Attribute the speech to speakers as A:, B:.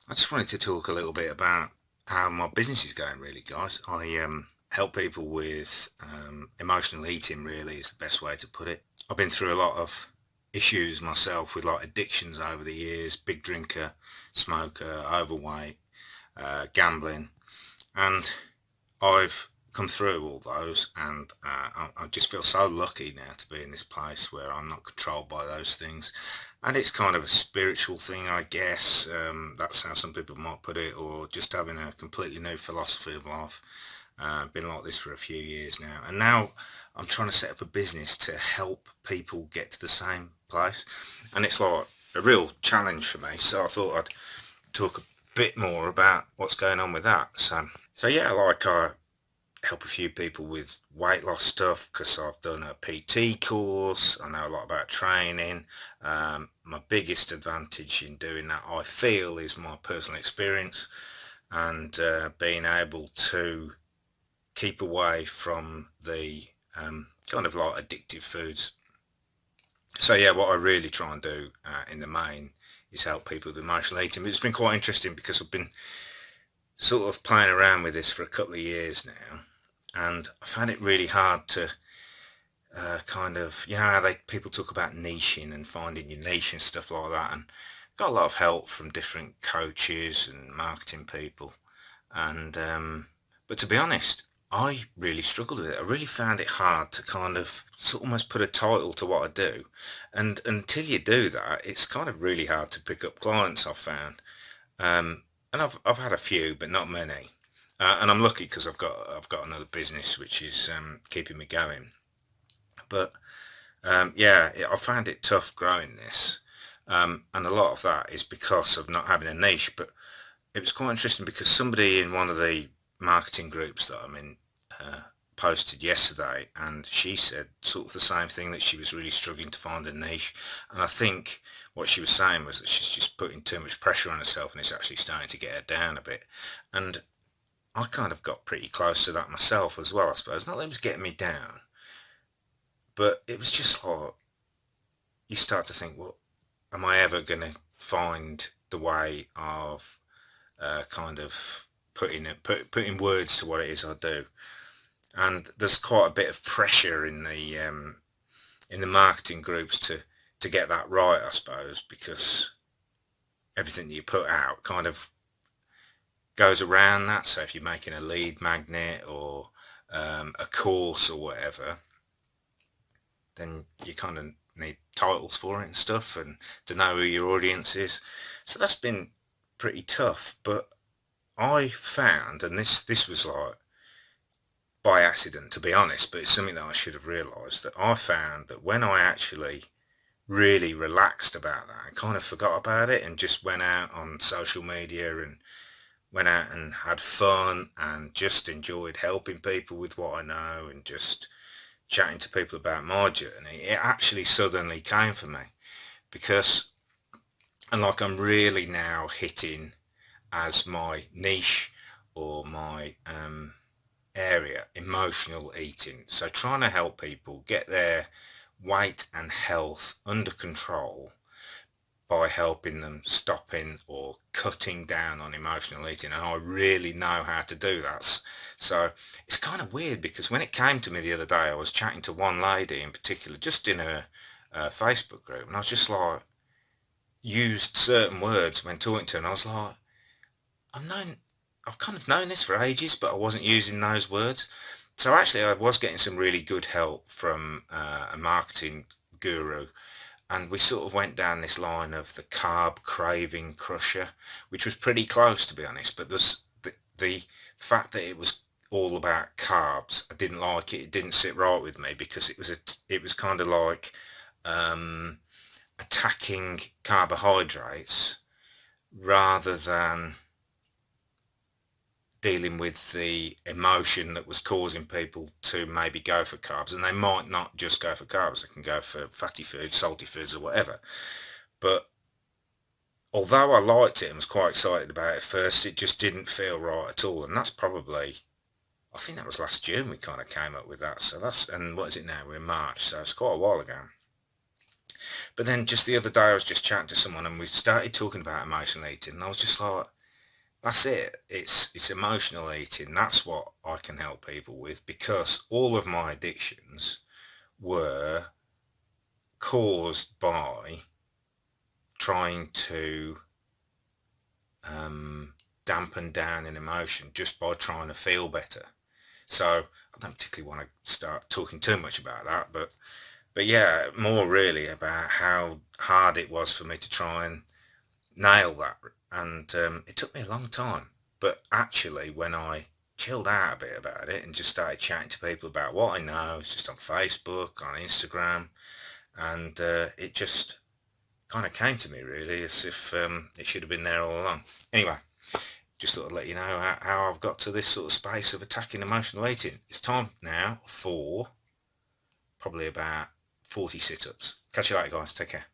A: I just wanted to talk a little bit about how my business is going, really, guys. I help people with emotional eating, really, is the best way to put it. I've been through a lot of issues myself with like addictions over the years, big drinker, smoker, overweight, gambling, and I've come through all those, and I just feel so lucky now to be in this place where I'm not controlled by those things. And it's kind of a spiritual thing, I guess. That's how some people might put it, or just having a completely new philosophy of life. Been like this for a few years now, and now I'm trying to set up a business to help people get to the same place, and it's like a real challenge for me. So I thought I'd talk a bit more about what's going on with that. So yeah, like I help a few people with weight loss stuff because I've done a PT course. I know a lot about training. My biggest advantage in doing that, I feel, is my personal experience and being able to keep away from the kind of like addictive foods. So yeah, what I really try and do in the main is help people with emotional eating. But it's been quite interesting because I've been sort of playing around with this for a couple of years now, and I found it really hard to kind of, how people talk about niching and finding your niche and stuff like that, and got a lot of help from different coaches and marketing people, and but to be honest, I really struggled with it. I really found it hard to kind of almost put a title to what I do, and until you do that, it's kind of really hard to pick up clients, I've found. And I've had a few, but not many. And I'm lucky because I've got another business which is keeping me going. But yeah, I found it tough growing this, and a lot of that is because of not having a niche. But it was quite interesting because somebody in one of the marketing groups that I'm in uh, posted yesterday, and she said sort of the same thing, that she was really struggling to find a niche. And I think what she was saying was that she's just putting too much pressure on herself, and it's actually starting to get her down a bit. And I kind of got pretty close to that myself as well, I suppose. Not that it was getting me down, but it was just like you start to think, well, am I ever going to find the way of kind of putting words to what it is I do? And there's quite a bit of pressure in the marketing groups to get that right, I suppose, because everything you put out kind of goes around that. So if you're making a lead magnet or a course or whatever, then you kind of need titles for it and stuff, and to know who your audience is. So that's been pretty tough. But I found, and this was like by accident, to be honest, but it's something that I should have realised, that I found that when I actually really relaxed about that and kind of forgot about it and just went out on social media and went out and had fun and just enjoyed helping people with what I know and just chatting to people about my journey, it actually suddenly came for me because, and like I'm really now hitting as my niche or my area, emotional eating. So trying to help people get their weight and health under control by helping them stopping or cutting down on emotional eating. And I really know how to do that. So it's kind of weird because when it came to me the other day, I was chatting to one lady in particular, just in a Facebook group, and I was just like, used certain words when talking to her, and I was like, I've known, I've kind of known this for ages, but I wasn't using those words. So actually, I was getting some really good help from a marketing guru, and we sort of went down this line of the carb craving crusher, which was pretty close, to be honest. But there's the fact that it was all about carbs, I didn't like it. It didn't sit right with me because it was kind of like um, attacking carbohydrates rather than dealing with the emotion that was causing people to maybe go for carbs. And they might not just go for carbs, they can go for fatty foods, salty foods, or whatever. But although I liked it and was quite excited about it first, it just didn't feel right at all. And that's probably, I think that was last June we kind of came up with that. So that's, and what is it now? We're in March, so it's quite a while ago. But then just the other day I was just chatting to someone and we started talking about emotional eating, and I was just like, That's it. It's emotional eating. That's what I can help people with, because all of my addictions were caused by trying to dampen down an emotion just by trying to feel better. So I don't particularly want to start talking too much about that, but yeah, more really about how hard it was for me to try and nail that. And it took me a long time. But actually, when I chilled out a bit about it and just started chatting to people about what I know, it's just on Facebook, on Instagram, and it just kind of came to me really as if it should have been there all along. Anyway, just thought I'd let you know how I've got to this sort of space of attacking emotional eating. It's time now for probably about 40 sit-ups. Catch you later, guys. Take care.